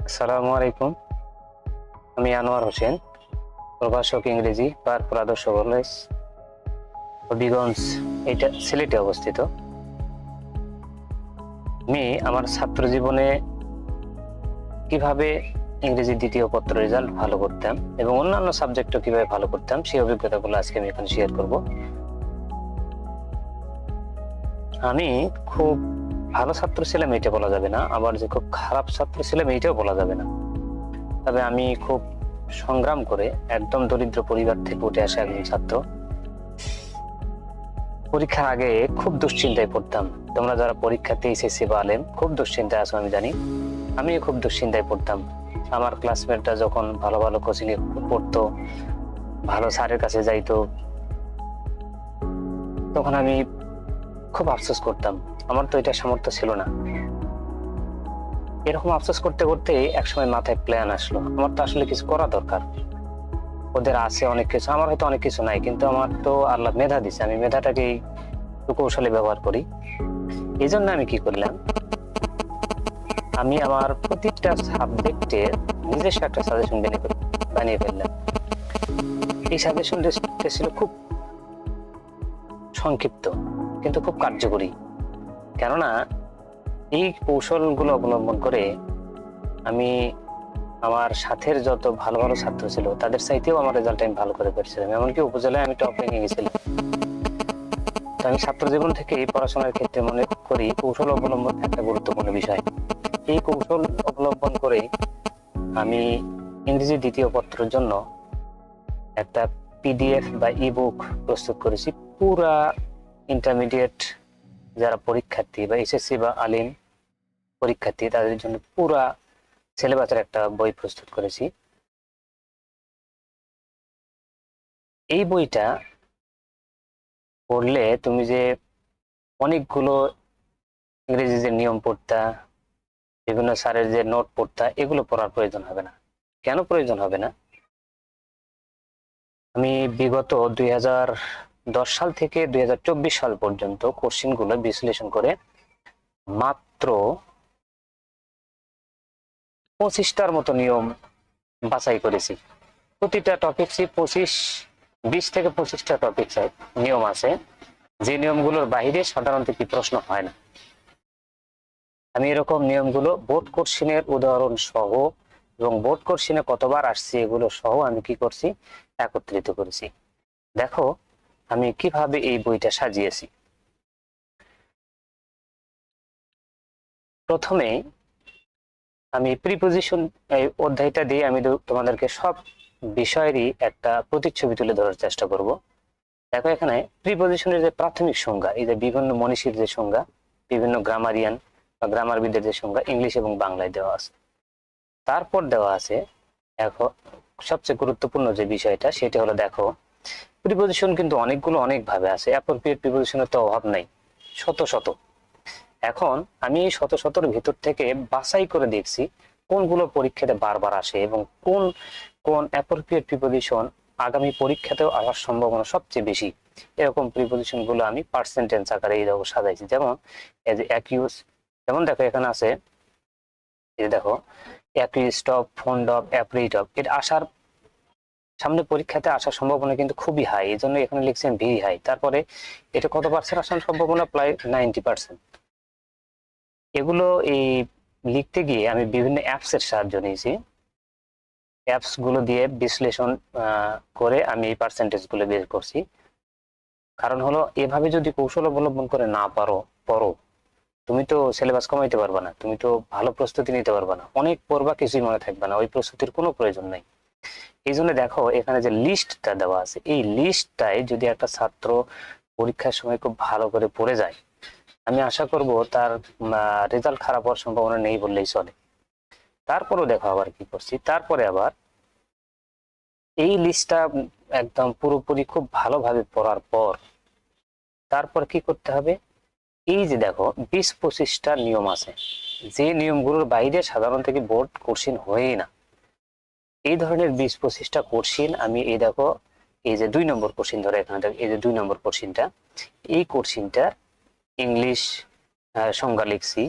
আসসালামু আলাইকুম। আমি আনোয়ার হোসেন, প্রভাষক ইংরেজি পার্ক আদর্শ কলেজ, হবিগঞ্জ, এটা সিলেটে অবস্থিত। আমি আমার ছাত্র জীবনে কিভাবে ইংরেজি দ্বিতীয় পত্র রেজাল্ট ভালো করতাম এবং অন্যান্য সাবজেক্টও কিভাবে ভালো করতাম সেই অভিজ্ঞতাগুলো আজকে আমি এখানে শেয়ার করব। আমি খুব ভালো ছাত্র ছিলাম এটা বলা যাবে না, আবার যে খুব খারাপ ছাত্র ছিলাম এইটাও বলা যাবে না। তবে আমি খুব সংগ্রাম করে একদম দরিদ্র পরিবার থেকে উঠে আসা একজন ছাত্র। পরীক্ষার আগে খুব দুশ্চিন্তায় পড়তাম। তোমরা যারা পরীক্ষাতে এসএসসি বা আলেম খুব দুশ্চিন্তায় আছো আমি জানি, আমিও খুব দুশ্চিন্তায় পড়তাম। আমার ক্লাসমেটরা যখন ভালো ভালো কোচিং এ পড়তো, ভালো স্যারের কাছে যাইতো, তখন আমি খুব আফসোস করতাম আমার তো এটা সামর্থ্য ছিল না। এরকম আফসোস করতে করতে একসময় মাথায় প্ল্যান আসলো, আমার তো আসলে কিছু করা দরকার। ওদের আছে অনেক কিছু, আমার হয়তো অনেক কিছু নাই, কিন্তু আমার তো আল্লাহ মেধা দিছে, আমি মেধাটাকে একটু কৌশলে ব্যবহার করি। এই জন্য আমি কি করলাম, আমি আমার প্রতিটা সাবজেক্টের নিজস্ব একটা সাজেশন বানিয়ে ফেললাম। এই সাজেশনটা ছিল খুব সংক্ষিপ্ত কিন্তু খুব কার্যকরী। কেননা এই কৌশলগুলো অবলম্বন করে আমি আমার সাথের যত ভালো ভালো ছাত্র ছিল তাদের চাইতেও আমার রেজাল্ট আমি ভালো করে পেরেছিলাম, এমনকি উপজেলায় আমি টপ র্যাঙ্কে গেছিলাম। তো আমি ছাত্র জীবন থেকে পড়াশোনার ক্ষেত্রে মনে করি কৌশল অবলম্বন একটা গুরুত্বপূর্ণ বিষয়। এই কৌশল অবলম্বন করে আমি ইংরেজি দ্বিতীয় পত্রের জন্য একটা পিডিএফ বা ইবুক প্রস্তুত করেছি। পুরা ইন্টারমিডিয়েট যারা পরীক্ষার্থী বা এসএসসি বা আলিম পরীক্ষার্থী তাদের জন্য পুরা সিলেবাসের একটা বই প্রস্তুত করেছি। এই বইটা পড়লে তুমি যে অনেকগুলো ইংরেজি যে নিয়ম পড়তা, বিভিন্ন স্যারের যে নোট পড়তা, এগুলো পড়ার প্রয়োজন হবে না। কেন প্রয়োজন হবে না? আমি বিগত 2010 সাল থেকে 2024 সাল পর্যন্ত কোশ্চিন গুলো বিশ্লেষণ করে মাত্র 25টার মতো নিয়ম বাছাই করেছি। প্রতিটা টপিকসই 20 থেকে 25টা টপিক নিয়ম আছে, যে নিয়মগুলোর বাইরে সাধারণত কি প্রশ্ন হয় না। আমি এরকম নিয়মগুলো বোর্ড কোশ্চিনের উদাহরণ সহ এবং বোর্ড কোশ্চিনে কতবার আসছে এগুলো সহ আমি কি করছি, একত্রিত করেছি। দেখো আমি কিভাবে এই বইটা সাজিয়েছি। প্রথমে আমি প্রিপজিশন এই অধ্যায়টা দিয়ে আমি তোমাদেরকে সব বিষয়েরই একটা প্রতিচ্ছবি তুলে ধরার চেষ্টা করব। দেখো এখানে প্রিপজিশনের যে প্রাথমিক সংজ্ঞা, এই যে বিভিন্ন মনীষীর যে সংজ্ঞা, বিভিন্ন গ্রামারিয়ান বা গ্রামারবিদদের যে সংজ্ঞা ইংলিশ এবং বাংলায় দেওয়া আছে। তারপর দেওয়া আছে এখন সবচেয়ে গুরুত্বপূর্ণ যে বিষয়টা, সেটা হলো দেখো প্রিপজিশন কিন্তু অনেকগুলো অনেক ভাবে আছে, অ্যাপ্রোপ্রিয়েট প্রিপজিশনের তো অভাব নাই, শত শত। এখন আমি এই শত শতর ভিতর থেকে বাছাই করে দেখছি কোনগুলো পরীক্ষাতে বারবার আসে এবং কোন কোন অ্যাপ্রোপ্রিয়েট প্রিপজিশন আগামী পরীক্ষাতেও আসার সম্ভাবনা সবচেয়ে বেশি। এরকম প্রিপজিশন গুলো আমি পার্সেন্টেজ আকারে এইরকম সাজাইছি। যেমন এই যে অ্যাকিউজ, যেমন দেখো এখানে আছে, এই দেখো accused of, fond of, afraid of, এটা আসার সামনে পরীক্ষাতে আসার সম্ভাবনা কিন্তু খুবই হাই, এই জন্য এখানে লিখছেন ভেরি হাই। তারপরে এটা কত পার্সেন্ট আসার সম্ভাবনা? প্রায় 90%। এগুলো এই লিখতে গিয়ে আমি বিভিন্ন অ্যাপস এর সাহায্য নিয়েছি। অ্যাপস গুলো দিয়ে বিশ্লেষণ করে আমি এই পার্সেন্টেজ গুলো বের করছি। কারণ হলো এভাবে যদি কৌশল অবলম্বন করে না পড়ো, তুমি তো সিলেবাস কমাইতে পারবে না, তুমি তো ভালো প্রস্তুতি নিতে পারবে না, অনেক পড়বা কিছুই মনে থাকবে না, ওই প্রস্তুতির কোনো প্রয়োজন নাই। এই জন্য দেখো এখানে যে লিস্টটা দেওয়া আছে, এই লিস্টটায় যদি একটা ছাত্র পরীক্ষার সময় খুব ভালো করে পড়ে যায়, আমি আশা করব তার রেজাল্ট খারাপ হওয়ার সম্ভাবনা নেই বললেই চলে। তারপরেও দেখো আবার কি করছি, তারপরে আবার এই লিস্টটা একদম পুরোপুরি খুব ভালোভাবে পড়ার পর তারপর কি করতে হবে, এই যে দেখো 20-25টা নিয়ম আছে, যে নিয়মগুলোর বাইরে সাধারণত কি বোর্ড কোশ্চিন হয়ই না। এই ধরনের 20-25টা কোশ্চিন আমি এই দেখো, এই যে 2 নম্বর কোশ্চিন ধরে এখানে দেখো, এই যে 2 নম্বর কোশ্চিনটা, এই কোশ্চিনটা ইংলিশ সংজ্ঞা লিখছি,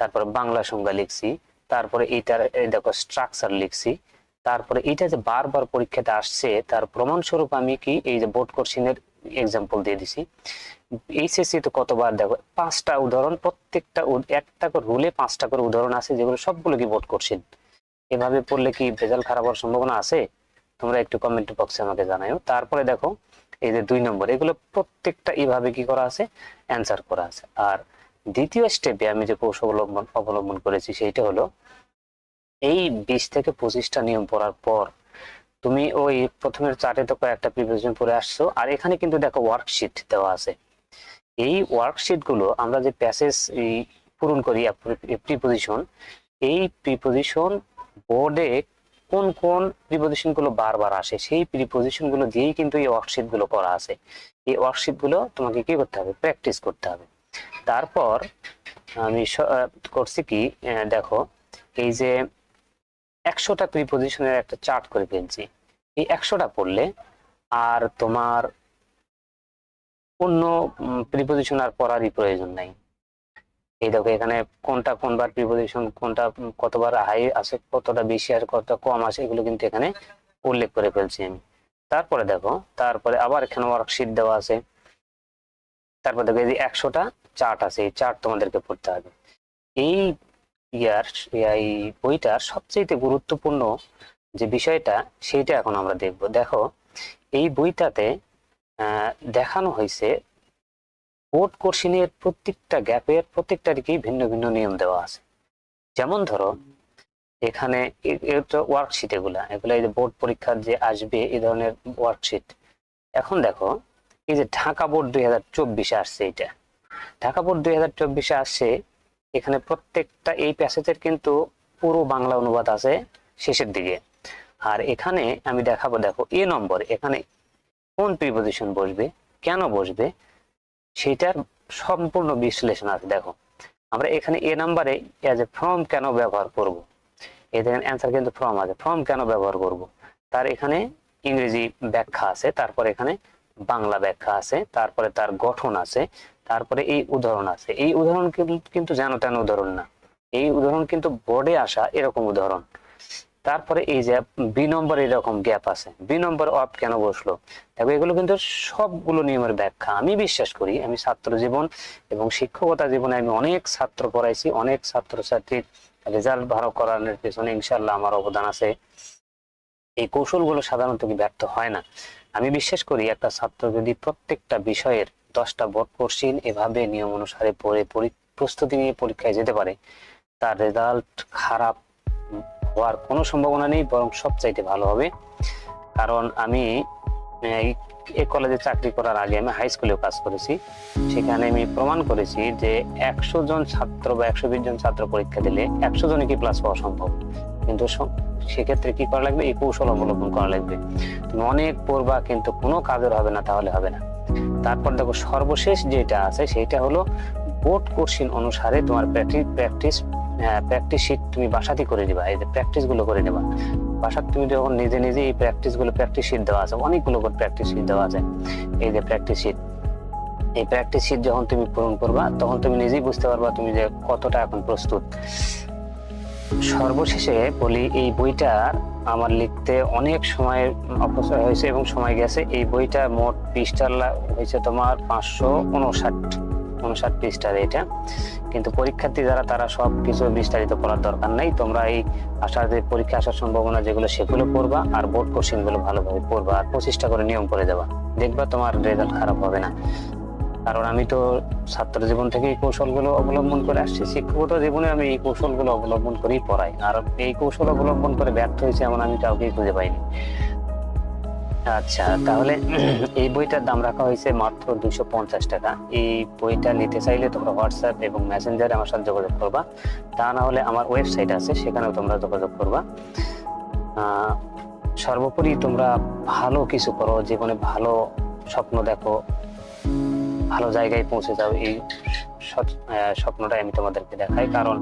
তারপর বাংলা সংজ্ঞা লিখছি, তারপরে এইটার দেখো স্ট্রাকচার লিখছি, তারপরে এটা যে বারবার পরীক্ষাতে আসছে তার প্রমাণস্বরূপ আমি কি এই যে বোর্ড কোশ্চেনের এক্সাম্পল দিয়ে দিছি। এইচএসসি তো কতবার দেখো 5টা উদাহরণ, প্রত্যেকটা একটা করে রুলে 5টা করে উদাহরণ আছে, যেগুলো সবগুলো কি বোর্ড কোশ্চেন। এভাবে পড়লে কি রেজাল্ট খারাপ হওয়ার সম্ভাবনা আছে? তোমরা একটু কমেন্ট বক্সে আমাকে জানাও। তারপরে দেখো এই যে 2 নম্বর, এগুলো প্রত্যেকটা এইভাবে কি করা আছে, অ্যান্সার করা আছে। আর দ্বিতীয় স্টেপে আমি যে কৌশল অবলম্বন করেছি সেইটা হলো এই 20 থেকে 25টা নিয়ম পড়ার পর তুমি ওই প্রথমের চার্টে তো কয়েকটা প্রিপোজিশন পড়ে আসছো, আর এখানে কিন্তু দেখো ওয়ার্কশিট দেওয়া আছে। এই ওয়ার্কশিট গুলো আমরা যে প্যাসেজ পূরণ করি প্রিপোজিশন, এই প্রিপোজিশন বোর্ডে কোন কোন প্রিপোজিশন গুলো বারবার আসে সেই প্রিপোজিশন গুলো দিয়েই কিন্তু এই ওয়ার্কশিট গুলো করা আছে। এই ওয়ার্কশিট গুলো তোমাকে কি করতে হবে, প্র্যাকটিস করতে হবে। তারপর আমি করছি কি, দেখো এই যে 100টা প্রিপোজিশনের একটা চার্ট করে ফেলছি। এই 100টা পড়লে আর তোমার অন্য প্রিপোজিশন আর পড়ারই প্রয়োজন নাই। এই দেখো এখানে কোনটা কোনবার প্রিপোজিশন, কোনটা কতবার হাই আছে, কতটা বেশি আর কতটা কম আছে, এগুলো কিন্তু এখানে উল্লেখ করে ফেলছি আমি। তারপরে দেখো, তারপরে আবার এখানে ওয়ার্কশিট দেওয়া আছে। তারপর দেখো এই যে 100টা চার্ট আছে, এই চার্ট তোমাদেরকে পড়তে হবে। এই এই বইটার সবচেয়ে গুরুত্বপূর্ণ যে বিষয়টা সেইটা এখন আমরা দেখব। দেখো এই বইটাতে দেখানো হয়েছে বোর্ড কোশ্চেনের প্রত্যেকটা গ্যাপের প্রত্যেকটারই ভিন্ন ভিন্ন নিয়ম দেওয়া আছে। যেমন ধরো এখানে ওয়ার্কশিট, এগুলো এই যে বোর্ড পরীক্ষার যে আসবে এই ধরনের ওয়ার্কশিট। এখন দেখো এই যে ঢাকা বোর্ড 2024-এ আসছে, এটা ঢাকা বোর্ড 2024-এ আসছে। এখানে প্রত্যেকটা এই প্যাসেজের কিন্তু পুরো বাংলা অনুবাদ আছে শেষের দিকে। আর এখানে আমি দেখাবো, দেখো এ নম্বর, এখানে কোন প্রিপোজিশন বসবে, কেন বসবে, সেটার সম্পূর্ণ বিশ্লেষণ আছে। দেখো আমরা এখানে এ নাম্বারে ফ্রম কেন ব্যবহার করব, এই দেখেন অ্যান্সার কিন্তু ফ্রম আছে, ফ্রম কেন ব্যবহার করব তার এখানে ইংরেজি ব্যাখ্যা আছে, তারপরে এখানে বাংলা ব্যাখ্যা আছে, তারপরে তার গঠন আছে, তারপরে এই উদাহরণ আছে। এই উদাহরণ কিন্তু যেন তেন উদাহরণ না, এই উদাহরণ কিন্তু বোর্ডে আসা এরকম উদাহরণ। তারপরে এই যে বি নম্বর এরকম গ্যাপ আছে, বি নম্বর অফ কেন বসলো, দেখো এগুলো কিন্তু সবগুলো নিয়মের ব্যাখ্যা। আমি বিশ্বাস করি, আমি ছাত্র জীবন এবং শিক্ষকতা জীবনে আমি অনেক ছাত্র পড়াইছি, অনেক ছাত্রছাত্রীর রেজাল্ট ভালো করানোর পেছনে ইনশাল্লাহ আমার অবদান আছে। এই কৌশলগুলো সাধারণত কি ব্যর্থ হয় না। আমি বিশ্বাস করি একটা ছাত্র যদি প্রত্যেকটা বিষয়ের 10টা বোর্ড কোশ্চেন এভাবে নিয়ম অনুসারে পড়ে প্রস্তুতি নিয়ে পরীক্ষায় যেতে পারে, তার রেজাল্ট খারাপ হওয়ার কোনো সম্ভাবনা নেই, বরং সবচাইতে ভালো হবে। কারণ আমি এই কলেজে চাকরি করার আগে আমি হাই স্কুলেও কাজ করেছি, সেখানে আমি প্রমাণ করেছি যে 100 জন ছাত্র বা 120 জন ছাত্র পরীক্ষা দিলে 100 জনই কি প্লাস পাওয়া সম্ভব, কিন্তু সেক্ষেত্রে কি করা লাগবে, এই কৌশল অবলম্বন করা লাগবে। তুমি অনেক পড়বা কিন্তু কোনো কাজের হবে না, তাহলে হবে না। তারপর দেখো সর্বশেষ যেটা আছে সেটা হলো বোর্ড কোশ্চেন অনুসারে তোমার প্র্যাকটিস শিট তুমি বাসাতেই করে নিবা। এই যে প্র্যাকটিস গুলো করে নেবা বাসাতে, তুমি যখন নিজে নিজে এই প্র্যাকটিস শিট দেওয়া আছে, অনেকগুলো প্র্যাকটিস শিট দেওয়া আছে। এই যে প্র্যাকটিস শিট, এই প্র্যাকটিস শিট যখন তুমি পূরণ করবা তখন তুমি নিজেই বুঝতে পারবা তুমি যে কতটা এখন প্রস্তুত। সর্বশেষে বলি, এই বইটার আমার লিখতে অনেক সময় অপচয় হয়েছে এবং সময় গেছে। এই বইটা মোট পৃষ্ঠা হয়েছে তোমার 559 পৃষ্ঠার এটা, কিন্তু পরীক্ষার্থী যারা তারা সব কিছু বিস্তারিত পড়ার দরকার নাই। তোমরা এই আসার যে পরীক্ষা আসার সম্ভাবনা যেগুলো সেগুলো পড়বা, আর বোর্ড কোশ্চেন গুলো ভালোভাবে পড়বা, আর 25টা করে নিয়ম করে যাবা, দেখবা তোমার রেজাল্ট খারাপ হবে না। কারণ আমি তো ছাত্র জীবন থেকে এই কৌশলগুলো অবলম্বন করে আসছি, শিক্ষকতা জীবনে আমি এই কৌশলগুলো অবলম্বন করেই পড়াই, আর এই কৌশল অবলম্বন করে ব্যর্থ হয়েছে এমন আমি কাউকেই খুঁজে পাইনি। আচ্ছা, তাহলে এই বইটার দাম রাখা হয়েছে মাত্র 250 টাকা। এই বইটা নিতে চাইলে তোমরা হোয়াটসঅ্যাপ এবং মেসেঞ্জারে আমার সাথে যোগাযোগ করবা, তা না হলে আমার ওয়েবসাইট আছে সেখানেও তোমরা যোগাযোগ করবা। সর্বোপরি তোমরা ভালো কিছু করো, জীবনে ভালো স্বপ্ন দেখো, ভালো জায়গায় পৌঁছে যাও, এই স্বপ্নটাই আমি তোমাদেরকে দেখাই। কারণ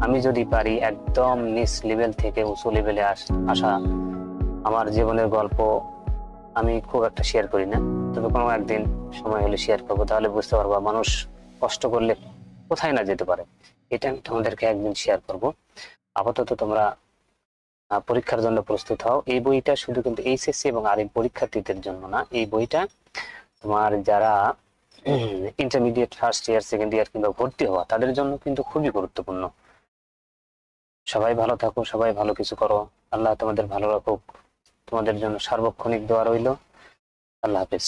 আমি যদি পারি একদম নিচ লেভেল থেকে উঁচু লেভেলে আসা, আমার জীবনের গল্প আমি খুব একটা শেয়ার করি না, তবে কোনো একদিন সময় হলে শেয়ার করবো, তাহলে বুঝতে পারবো মানুষ কষ্ট করলে কোথায় না যেতে পারে। এটা আমি তোমাদেরকে একদিন শেয়ার করব। আপাতত তোমরা পরীক্ষার জন্য প্রস্তুত হও। এই বইটা শুধু কিন্তু এইচএসসি এবং আরএম পরীক্ষার্থীদের জন্য না, এই বইটা তোমার যারা intermediate first year second year কিংবা ভর্তি হওয়া তাদের জন্য কিন্তু খুবই গুরুত্বপূর্ণ। সবাই ভালো থাকো, সবাই ভালো কিছু করো, আল্লাহ তোমাদের ভালো রাখুক। তোমাদের জন্য সার্বক্ষণিক দোয়া রইল। আল্লাহ হাফেজ।